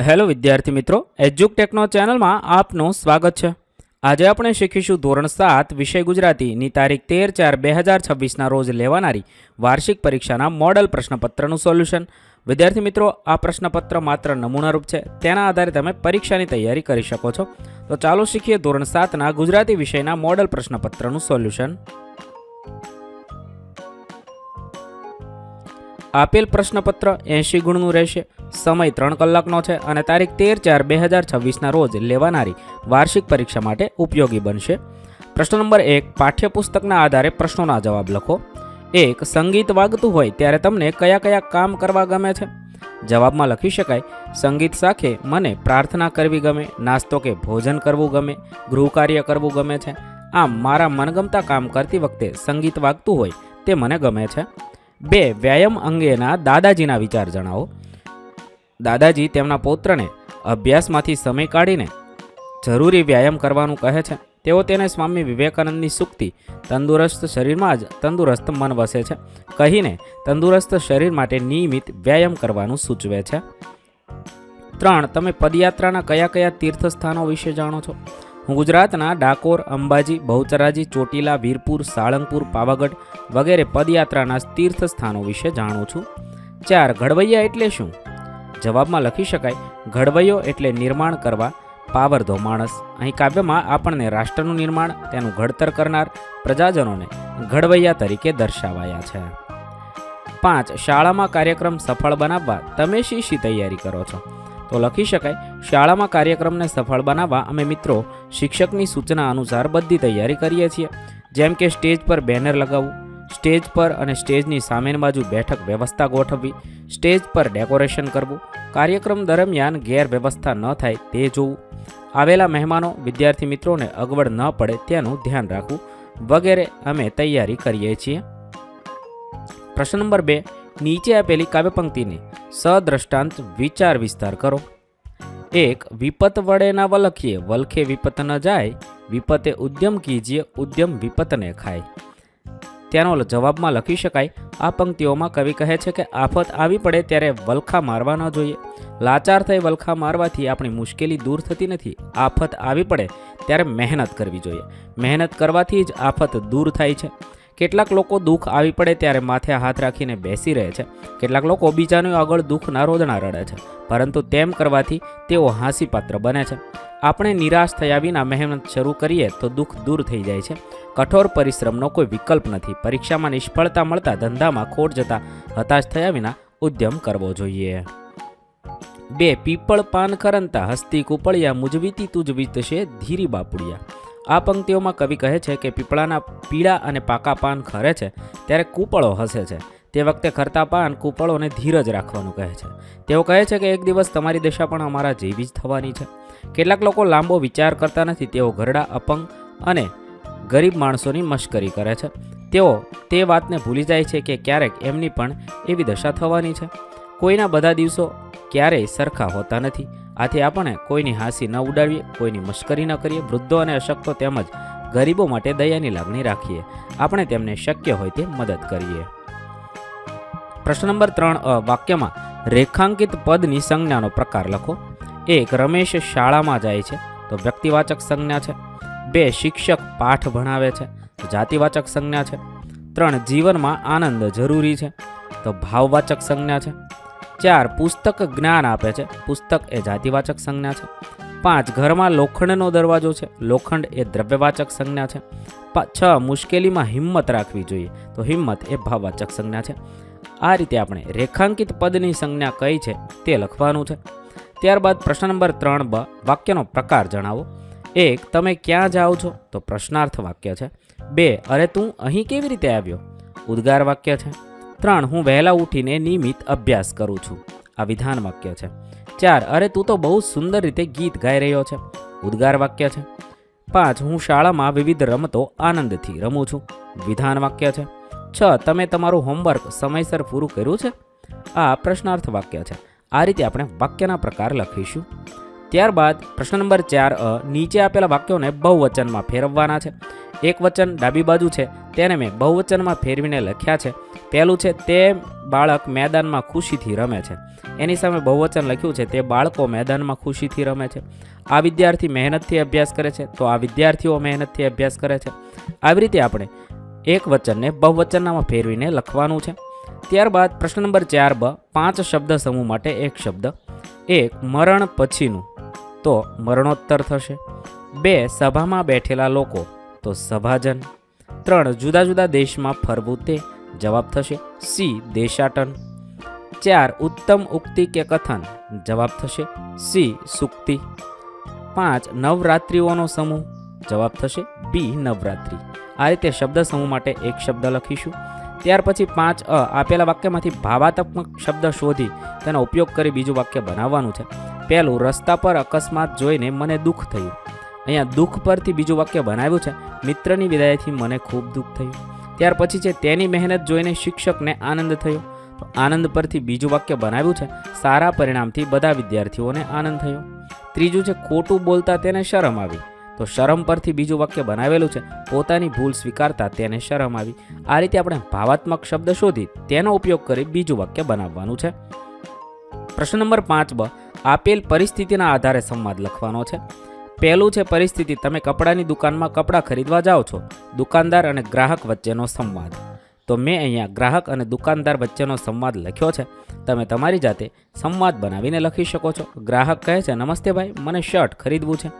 Hello વિદ્યાર્થી મિત્રો, એજ્યુકટેકનો ચેનલમાં આપનું સ્વાગત છે। આજે આપણે શીખીશું ધોરણ 7 વિષય ગુજરાતીની તારીખ 13/4/2026ના રોજ લેવાનારી વાર્ષિક પરીક્ષાના મોડલ પ્રશ્નપત્રનું સોલ્યુશન। વિદ્યાર્થી મિત્રો, આ પ્રશ્નપત્ર માત્ર નમૂનારૂપ છે, તેના આધારે તમે પરીક્ષાની તૈયારી કરી શકો છો। તો ચાલો શીખીએ ધોરણ 7ના ગુજરાતી વિષયના મોડલ પ્રશ્નપત્રનું સોલ્યુશન। આપેલ પ્રશ્નપત્ર 80 ગુણનું રહેશે, સમય 3 કલાકનો છે અને તારીખ 13/4/2026ના રોજ લેવાનારી વાર્ષિક પરીક્ષા માટે ઉપયોગી બનશે। પ્રશ્ન નંબર 1, પાઠ્યપુસ્તકના આધારે પ્રશ્નોના જવાબ લખો। 1, સંગીત વાગતું હોય ત્યારે તમને કયા કયા કામ કરવા ગમે છે? જવાબમાં લખી શકાય, સંગીત સાથે મને પ્રાર્થના કરવી ગમે, નાસ્તો કે ભોજન કરવું ગમે, ગૃહકાર્ય કરવું ગમે છે। આમ મારા મનગમતા કામ કરતી વખતે સંગીત વાગતું હોય તે મને ગમે છે। 2, વ્યાયામ અંગેના દાદાજીના વિચાર જણાવો। દાદાજી તેમના પૌત્રને અભ્યાસમાંથી સમય કાઢીને જરૂરી વ્યાયામ કરવાનું કહે છે। તેઓ તેને સ્વામી વિવેકાનંદની સૂક્તિ તંદુરસ્ત શરીરમાં જ તંદુરસ્ત મન વસે છે કહીને તંદુરસ્ત શરીર માટે નિયમિત વ્યાયામ કરવાનું સૂચવે છે। 3, તમે પદયાત્રાના કયા કયા તીર્થસ્થાનો વિશે જાણો છો? હું ગુજરાતના ડાકોર, અંબાજી, બહુચરાજી, ચોટીલા, વીરપુર, સાળંગપુર, પાવાગઢ વગેરે પદયાત્રાના તીર્થસ્થાનો વિશે જાણું છું। 4, ઘડવૈયા એટલે શું? જવાબમાં લખી શકાય, ઘડવૈયો એટલે નિર્માણ કરવા પાવરધો માણસ। અહીં કાવ્યમાં આપણને રાષ્ટ્રનું નિર્માણ, તેનું ઘડતર કરનાર પ્રજાજનોને ઘડવૈયા તરીકે દર્શાવાયા છે। 5, શાળામાં કાર્યક્રમ સફળ બનાવવા તમે શી તૈયારી કરો છો? તો લખી શકાય, શાળામાં કાર્યક્રમને સફળ બનાવવા અમે મિત્રો શિક્ષકની સૂચના અનુસાર બધી તૈયારી કરીએ છીએ, જેમ કે સ્ટેજ પર બેનર લગાવવું, સ્ટેજ પર અને સ્ટેજની સામેની બાજુ બેઠક વ્યવસ્થા ગોઠવવી, સ્ટેજ પર ડેકોરેશન કરવું, કાર્યક્રમ દરમિયાન ગેરવ્યવસ્થા ન થાય તે જોવું, આવેલા મહેમાનો વિદ્યાર્થી મિત્રોને અગવડ ન પડે તેનું ધ્યાન રાખવું વગેરે અમે તૈયારી કરીએ છીએ। પ્રશ્ન નંબર 2, નીચે આપેલી કાવ્યપંક્તિની સદ્રષ્ટાંત વિચાર વિસ્તાર કરો। 1, વિપત વડે ના વલખીએ, વલખે વિપત ન જાય, વિપતે ઉદ્યમ કીજીએ, ઉદ્યમ વિપતને ખાય। તેનો જવાબમાં લખી શકાય, આ પંક્તિઓમાં કવિ કહે છે કે આફત આવી પડે ત્યારે વલખા મારવા ન જોઈએ। લાચાર થઈ વલખા મારવાથી આપણી મુશ્કેલી દૂર થતી નથી। આફત આવી પડે ત્યારે મહેનત કરવી જોઈએ, મહેનત કરવાથી જ આફત દૂર થાય છે। કેટલાક લોકો દુઃખ આવી પડે ત્યારે માથે હાથ રાખીને બેસી રહે છે, કેટલાક લોકો બીજાનું આગળ દુઃખના રોદણા રડે છે, પરંતુ તેમ કરવાથી તેઓ હાસ્યપાત્ર બને છે। આપણે નિરાશ થયા વિના મહેનત શરૂ કરીએ તો દુઃખ દૂર થઈ જાય છે। કઠોર પરિશ્રમનો કોઈ વિકલ્પ નથી। પરીક્ષામાં નિષ્ફળતા મળતા ધંધામાં ખોટ જતા હતાશ થયા વિના ઉદ્યમ કરવો જોઈએ। 2, પીપળ પાન ખરંતા હસ્તી કુપળિયા, મુજવીતી તુજ વીતશે ધીરી બાપુડિયા। આ પંક્તિઓમાં કવિ કહે છે કે પીપળાના પીળા અને પાકા પાન ખરે છે ત્યારે કૂપળો હસે છે, તે વખતે ખરતા પાન કૂપળોને ધીરજ રાખવાનું કહે છે। તેઓ કહે છે કે એક દિવસ તમારી દશા પણ અમારા જેવી જ થવાની છે। કેટલાક લોકો લાંબો વિચાર કરતા નથી, તેઓ ઘરડા, અપંગ અને ગરીબ માણસોની મશ્કરી કરે છે। તેઓ તે વાતને ભૂલી જાય છે કે ક્યારેક એમની પણ એવી દશા થવાની છે। કોઈના બધા દિવસો ક્યારેય સરખા હોતા નથી, આથી આપણે કોઈની હાંસી ન ઉડાવીએ, કોઈની મશ્કરી ન કરીએ, વૃદ્ધો અને અશક્તો તેમજ ગરીબો માટે દયાની લાગણી રાખીએ, આપણે તેમને શક્ય હોય તે મદદ કરીએ। પ્રશ્ન નંબર 3, વાક્યમાં રેખાંકિત પદની સંજ્ઞાનો પ્રકાર લખો। 1, રમેશ શાળામાં જાય છે, તો વ્યક્તિવાચક સંજ્ઞા છે। 2, શિક્ષક પાઠ ભણાવે છે, તો જાતિવાચક સંજ્ઞા છે। 3, જીવનમાં આનંદ જરૂરી છે, તો ભાવવાચક સંજ્ઞા છે। 4, પુસ્તક જ્ઞાન આપે છે, પુસ્તક એ જાતિવાચક સંજ્ઞા છે। 5, ઘરમાં લોખંડનો દરવાજો છે, લોખંડ એ દ્રવ્યવાચક સંજ્ઞા છે। 6, મુશ્કેલીમાં હિંમત રાખવી જોઈએ, તો હિંમત એ ભાવવાચક સંજ્ઞા છે। આ રીતે આપણે રેખાંકિત પદની સંજ્ઞા કઈ છે તે લખવાનું છે। ત્યારબાદ પ્રશ્ન નંબર 3બ, વાક્યનો પ્રકાર જણાવો। 1, તમે ક્યાં જાઓ છો, તો પ્રશ્નાર્થ વાક્ય છે। 2, અરે તું અહીં કેવી રીતે આવ્યો, ઉદ્ગાર વાક્ય છે। 3, હું વહેલા ઉઠીને નિયમિત અભ્યાસ કરું છું, આ વિધાન વાક્ય છે। 4, અરે તું તો બહુ સુંદર રીતે ગીત ગાઈ રહ્યો છે, ઉદ્ગાર વાક્ય છે। 5, હું શાળામાં વિવિધ રમતો આનંદથી રમું છું, વિધાન વાક્ય છે। 6, તમે તમારું હોમવર્ક સમયસર પૂરું કર્યું છે, આ પ્રશ્નાર્થ વાક્ય છે। આ રીતે આપણે વાક્યના પ્રકાર લખીશું। ત્યારબાદ પ્રશ્ન નંબર 4, નીચે આપેલા વાક્યોને બહુવચનમાં ફેરવવાના છે। એક વચન ડાબી બાજુ છે તેને મેં બહુવચનમાં ફેરવીને લખ્યા છે. પહેલું છે તે બાળક મેદાનમાં ખુશીથી રમે છે. એની સામે બહુવચન લખ્યું છે તે બાળકો મેદાનમાં ખુશીથી રમે છે. આ વિદ્યાર્થી મહેનતથી અભ્યાસ કરે છે તો આ વિદ્યાર્થીઓ મહેનતથી અભ્યાસ કરે છે. આવી રીતે આપણે એક વચનને બહુવચનમાં ફેરવીને લખવાનું છે. ત્યારબાદ પ્રશ્ન નંબર 4 બ 5 શબ્દ સમૂહ માટે એક શબ્દ. 1 મરણ પછીનું તો મરણોત્તર થશે. 2 સભામાં બેઠેલા લોકો તો સભાજન. 3 જુદા જુદા દેશમાં ફરવું તે જવાબ થશે સી દેશાટન. 4 ઉત્તમ ઉક્તિ કે કથન જવાબ થશે સી સુક્તિ. 5 નવરાત્રિઓનો સમૂહ જવાબ થશે બી નવરાત્રિ. આ રીતે શબ્દ સમૂહ માટે એક શબ્દ લખીશું. ત્યાર પછી 5 આપેલા વાક્યમાંથી ભાવાત્મક શબ્દ શોધી તેનો ઉપયોગ કરી બીજું વાક્ય બનાવવાનું છે. પહેલું રસ્તા પર અકસ્માત જોઈને મને દુઃખ થયું. અહીંયા દુઃખ પરથી બીજું વાક્ય બનાવ્યું છે મિત્રની વિદાયથી મને ખૂબ દુઃખ થયું. ત્યાર પછી છે તેની મહેનત જોઈને શિક્ષકને આનંદ થયો. તો આનંદ પરથી બીજું વાક્ય બનાવ્યું છે સારા પરિણામથી બધા વિદ્યાર્થીઓને આનંદ થયો. ત્રીજું છે ખોટું બોલતા તેને શરમ આવી. તો શરમ પરથી બીજું વાક્ય બનાવેલું છે પોતાની ભૂલ સ્વીકારતા તેને શરમ આવી. આ રીતે આપણે ભાવાત્મક શબ્દ શોધી તેનો ઉપયોગ કરી બીજું વાક્ય બનાવવાનું છે. પ્રશ્ન નંબર 5 બ આપેલ પરિસ્થિતિના આધારે સંવાદ લખવાનો છે. પહેલું છે પરિસ્થિતિ. તમે કપડાની દુકાનમાં કપડાં ખરીદવા જાઓ છો. દુકાનદાર અને ગ્રાહક વચ્ચેનો સંવાદ. તો મેં અહીંયા ગ્રાહક અને દુકાનદાર વચ્ચેનો સંવાદ લખ્યો છે. તમે તમારી જાતે સંવાદ બનાવીને લખી શકો છો. ગ્રાહક કહે છે નમસ્તે ભાઈ, મને શર્ટ ખરીદવું છે.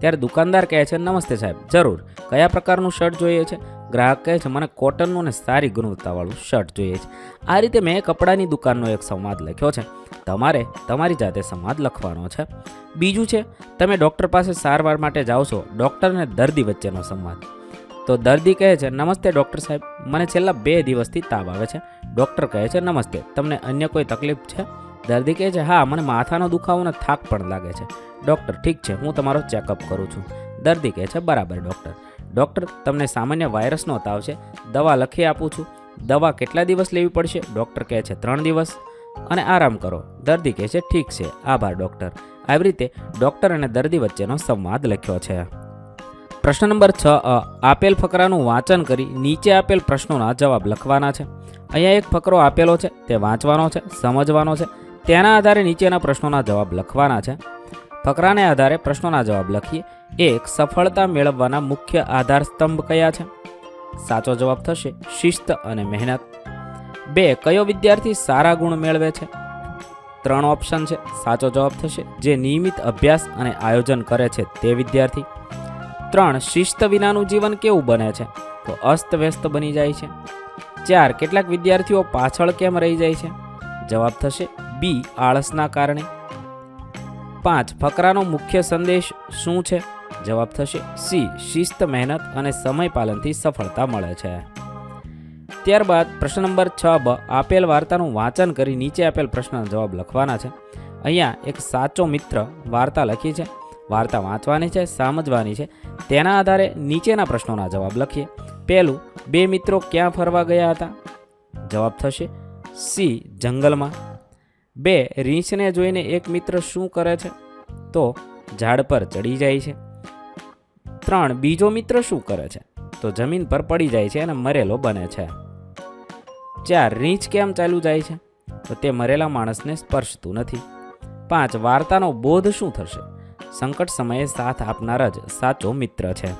ત્યારે દુકાનદાર કહે છે નમસ્તે સાહેબ, જરૂર, કયા પ્રકારનું શર્ટ જોઈએ છે? ગ્રાહક કહે છે મને કોટનનું અને સારી ગુણવત્તાવાળું શર્ટ જોઈએ છે. આ રીતે મેં કપડાની દુકાનનો એક સંવાદ લખ્યો છે. તમારે તમારી જાતે સંવાદ લખવાનો છે. બીજું છે તમે ડૉક્ટર પાસે સારવાર માટે જાઓ છો. ડૉક્ટર અને દર્દી વચ્ચેનો સંવાદ. તો દર્દી કહે છે નમસ્તે ડૉક્ટર સાહેબ, મને છેલ્લા 2 દિવસથી તાવ આવે છે. ડૉક્ટર કહે છે નમસ્તે, તમને અન્ય કોઈ તકલીફ છે? દર્દી કહે છે હા, મને માથાનો દુખાવો અને થાક પણ લાગે છે. ડૉક્ટર ઠીક છે, હું તમારો ચેકઅપ કરું છું. દર્દી કહે છે બરાબર ડૉક્ટર. ડૉક્ટર તમને સામાન્ય વાયરસનો તાવ છે, દવા લખી આપું છું. દવા કેટલા દિવસ લેવી પડશે? ડૉક્ટર કહે છે 3 દિવસ અને આરામ કરો. દર્દી કહે છે ઠીક છે, આભાર ડૉક્ટર. આવી રીતે ડૉક્ટર અને દર્દી વચ્ચેનો સંવાદ લખ્યો છે. પ્રશ્ન નંબર 6 આપેલ ફકરાનું વાંચન કરી નીચે આપેલ પ્રશ્નોના જવાબ લખવાના છે. અહીંયા એક ફકરો આપેલો છે તે વાંચવાનો છે, સમજવાનો છે. તેના આધારે નીચેના પ્રશ્નોના જવાબ લખવાના છે. ફકરાને આધારે પ્રશ્નોના જવાબ લખીએ. 1 સફળતા મેળવવાના મુખ્ય આધાર સ્તંભ કયા છે? સાચો જવાબ થશે શિસ્ત અને મહેનત. 2 કયો વિદ્યાર્થી સારા ગુણ મેળવે છે? 3 ઓપ્શન છે. સાચો જવાબ થશે જે નિયમિત અભ્યાસ અને આયોજન કરે છે તે વિદ્યાર્થી. 3 શિસ્ત વિનાનું જીવન કેવું બને છે? તો અસ્તવ્યસ્ત બની જાય છે. 4 કેટલાક વિદ્યાર્થીઓ પાછળ કેમ રહી જાય છે? જવાબ થશે બી આળસના કારણે. 5 ફકરાનો મુખ્ય સંદેશ શું છે? જવાબ થશે સી શિસ્ત, મહેનત અને સમય પાલનથી સફળતા મળે છે. ત્યારબાદ પ્રશ્ન નંબર 6 બ આપેલ વાર્તાનું વાંચન કરી નીચે આપેલ પ્રશ્નના જવાબ લખવાના છે. અહીંયા એક સાચો મિત્ર વાર્તા લખી છે. વાર્તા વાંચવાની છે, સમજવાની છે. તેના આધારે નીચેના પ્રશ્નોના જવાબ લખીએ. પહેલું 2 મિત્રો ક્યાં ફરવા ગયા હતા? જવાબ થશે સી જંગલમાં. 2 રીંછને જોઈને એક મિત્ર શું કરે છે? તો ઝાડ પર ચડી જાય છે. 3 બીજો મિત્ર શું કરે છે? તો જમીન પર પડી જાય છે અને મરેલો બને છે. 4 રીંછ કેમ ચાલ્યું જાય છે? તો તે મરેલા માણસને સ્પર્શતું નથી. 5 વાર્તાનો બોધ શું થશે? સંકટ સમયે સાથ આપનાર જ સાચો મિત્ર છે.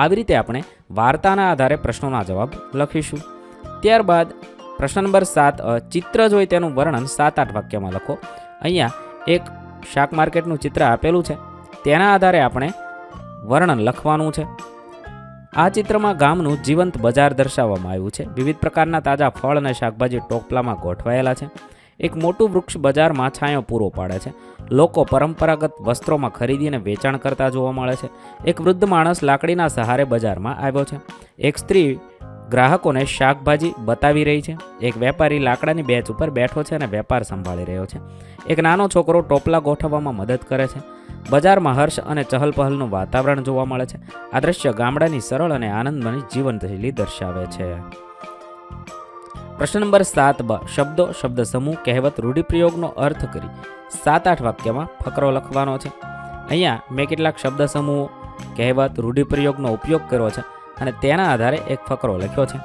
આવી રીતે આપણે વાર્તાના આધારે પ્રશ્નોના જવાબ લખીશું. ત્યારબાદ પ્રશ્ન નંબર 7 ચિત્ર જોઈ તેનું વર્ણન 7-8 વાક્યમાં લખો. અહીંયા એક શાક માર્કેટનું ચિત્ર આપેલું છે. તેના આધારે આપણે વર્ણન લખવાનું છે. આ ચિત્રમાં ગામનું જીવંત બજાર દર્શાવવામાં આવ્યું છે. વિવિધ પ્રકારના તાજા ફળ અને શાકભાજી ટોપલામાં ગોઠવાયેલા છે. એક મોટું વૃક્ષ બજારમાં છાંયો પૂરો પાડે છે. લોકો પરંપરાગત વસ્ત્રોમાં ખરીદી અને વેચાણ કરતા જોવા મળે છે. એક વૃદ્ધ માણસ લાકડીના સહારે બજારમાં આવ્યો છે. એક સ્ત્રી ગ્રાહકોને શાકભાજી બતાવી રહી છે. એક વેપારી લાકડાની બેચ ઉપર બેઠો છે અને વેપાર સંભાળી રહ્યો છે. એક નાનો છોકરો ટોપલા ગોઠવવામાં મદદ કરે છે. બજારમાં હર્ષ અને ચહલપહલનું વાતાવરણ જોવા મળે છે. આ દ્રશ્ય ગામડાની સરળ અને આનંદમય જીવનશૈલી દર્શાવે છે. પ્રશ્ન નંબર 7 બ શબ્દો, શબ્દ સમૂહ, કહેવત, રૂઢિપ્રયોગનો અર્થ કરી 7-8 વાક્યમાં ફકરો લખવાનો છે. અહીંયા મેં કેટલાક શબ્દ સમૂહો, કહેવત, રૂઢિપ્રયોગનો ઉપયોગ કર્યો છે. અને તેના આધારે એક ફકરો લખ્યો છે.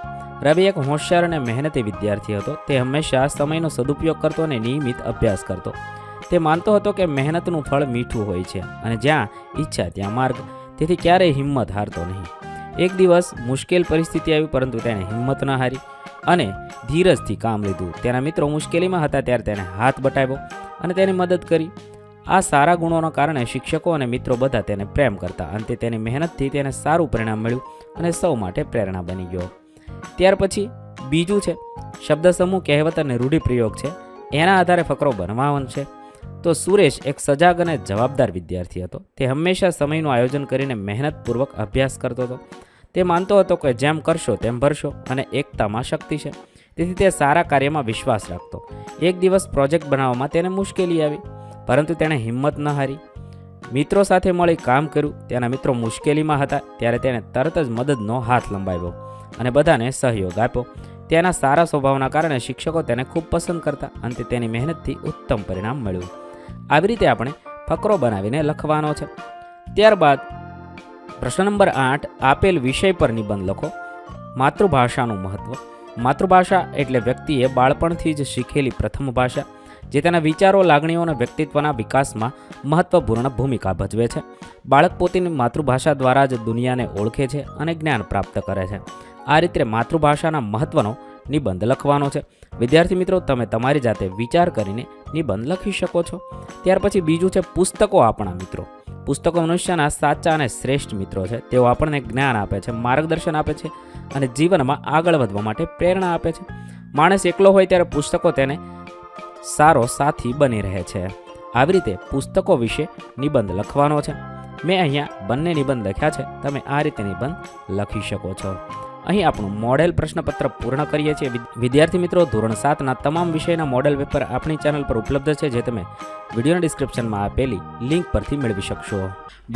રવિ એક હોશિયાર અને મહેનતી વિદ્યાર્થી હતો. તે હંમેશા સમયનો સદુપયોગ કરતો અને નિયમિત અભ્યાસ કરતો. તે માનતો હતો કે મહેનતનું ફળ મીઠું હોય છે અને જ્યાં ઈચ્છા ત્યાં માર્ગ. તેથી ક્યારેય હિંમત હારતો નહીં. એક દિવસ મુશ્કેલ પરિસ્થિતિ આવી, પરંતુ તેણે હિંમત ન હારી અને ધીરજથી કામ લીધું. તેના મિત્રો મુશ્કેલીમાં હતા ત્યારે તેને હાથ બટાવ્યો અને તેની મદદ કરી. આ સારા ગુણોના કારણે શિક્ષકો અને મિત્રો બધા તેને પ્રેમ કરતા. અંતે તેની મહેનતથી તેને સારું પરિણામ મળ્યું અને સૌ માટે પ્રેરણા બની ગયો. ત્યાર પછી બીજું છે શબ્દ સમૂહ, કહેવત અને રૂઢિપ્રયોગ છે. એના આધારે ફકરો બનવાનો છે. તો સુરેશ એક સજાગ અને જવાબદાર વિદ્યાર્થી હતો. તે હંમેશા સમયનું આયોજન કરીને મહેનતપૂર્વક અભ્યાસ કરતો હતો. તે માનતો હતો કે જેમ કરશો તેમ ભરશો અને એકતામાં શક્તિ છે. તેથી તે સારા કાર્યમાં વિશ્વાસ રાખતો. એક દિવસ પ્રોજેક્ટ બનાવવામાં તેને મુશ્કેલી આવી, પરંતુ તેણે હિંમત ન હારી. મિત્રો સાથે મળી કામ કર્યું. તેના મિત્રો મુશ્કેલીમાં હતા ત્યારે તેણે તરત જ મદદનો હાથ લંબાવ્યો અને બધાને સહયોગ આપ્યો. તેના સારા સ્વભાવના કારણે શિક્ષકો તેને ખૂબ પસંદ કરતા. અંતે તેની મહેનતથી ઉત્તમ પરિણામ મળ્યું. આવી રીતે આપણે ફકરો બનાવીને લખવાનો છે. ત્યારબાદ પ્રશ્ન નંબર 8, આપેલ વિષય પર નિબંધ લખો. માતૃભાષાનું મહત્વ. માતૃભાષા એટલે વ્યક્તિએ બાળપણથી જ શીખેલી પ્રથમ ભાષા, જે તેના વિચારો, લાગણીઓ અને વ્યક્તિત્વના વિકાસમાં મહત્વપૂર્ણ ભૂમિકા ભજવે છે. બાળક પોતાની માતૃભાષા દ્વારા જ દુનિયાને ઓળખે છે અને જ્ઞાન પ્રાપ્ત કરે છે. આ રીતે માતૃભાષાના મહત્વનો નિબંધ લખવાનો છે. વિદ્યાર્થી મિત્રો, તમે તમારી જાતે વિચાર કરીને નિબંધ લખી શકો છો. ત્યાર પછી બીજું છે પુસ્તકો આપણા મિત્રો. પુસ્તકો મનુષ્યના સાચા અને શ્રેષ્ઠ મિત્રો છે. તેઓ આપણને જ્ઞાન આપે છે, માર્ગદર્શન આપે છે અને જીવનમાં આગળ વધવા માટે પ્રેરણા આપે છે. માણસ એકલો હોય ત્યારે પુસ્તકો તેને સારો સાથી બની રહે છે. આવી રીતે પુસ્તકો વિશે નિબંધ લખવાનો છે. મેં અહીંયા બંને નિબંધ લખ્યા છે. તમે આ રીતે નિબંધ લખી શકો છો. અહીં આપણું મોડેલ પ્રશ્નપત્ર પૂર્ણ કરીએ છીએ. વિદ્યાર્થી મિત્રો, ધોરણ 7ના તમામ વિષયના મોડેલ પેપર આપણી ચેનલ પર ઉપલબ્ધ છે, જે તમે વિડીયોના ડિસ્ક્રિપ્શનમાં આપેલી લિંક પરથી મેળવી શકશો.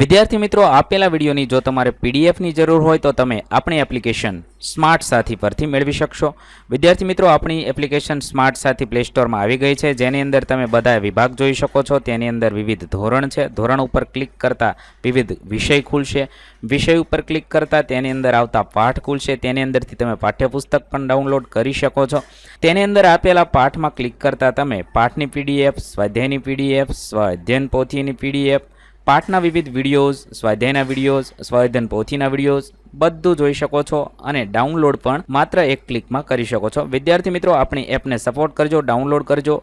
વિદ્યાર્થી મિત્રો, આપેલા વિડીયોની જો તમારે પીડીએફની જરૂર હોય તો તમે આપણી એપ્લિકેશન સ્માર્ટ સાથી પરથી મેળવી શકશો. વિદ્યાર્થી મિત્રો, આપણી એપ્લિકેશન સ્માર્ટ સાથી પ્લે સ્ટોરમાં આવી ગઈ છે, જેની અંદર તમે બધા વિભાગ જોઈ શકો છો. તેની અંદર વિવિધ ધોરણ છે. ધોરણ ઉપર ક્લિક કરતાં વિવિધ વિષય ખુલશે. વિષય ઉપર ક્લિક કરતાં તેની અંદર આવતા પાઠ ખુલશે. તેની અંદરથી તમે પાઠ્યપુસ્તક પણ ડાઉનલોડ કરી શકો છો. તેની અંદર આપેલા પાઠમાં ક્લિક કરતાં તમે પાઠની પીડીએફ, સ્વાધ્યાયની પીડીએફ, સ્વાધ્યાયન પોથીની પીડીએફ, પાઠના વિવિધ વિડીયોઝ, સ્વાધ્યાયના વિડીયોઝ, સ્વાધ્યાયન પોથીના વિડીયોઝ બધું જોઈ શકો છો અને ડાઉનલોડ પણ માત્ર એક ક્લિકમાં કરી શકો છો. વિદ્યાર્થી મિત્રો, આપણી એપને સપોર્ટ કરજો, ડાઉનલોડ કરજો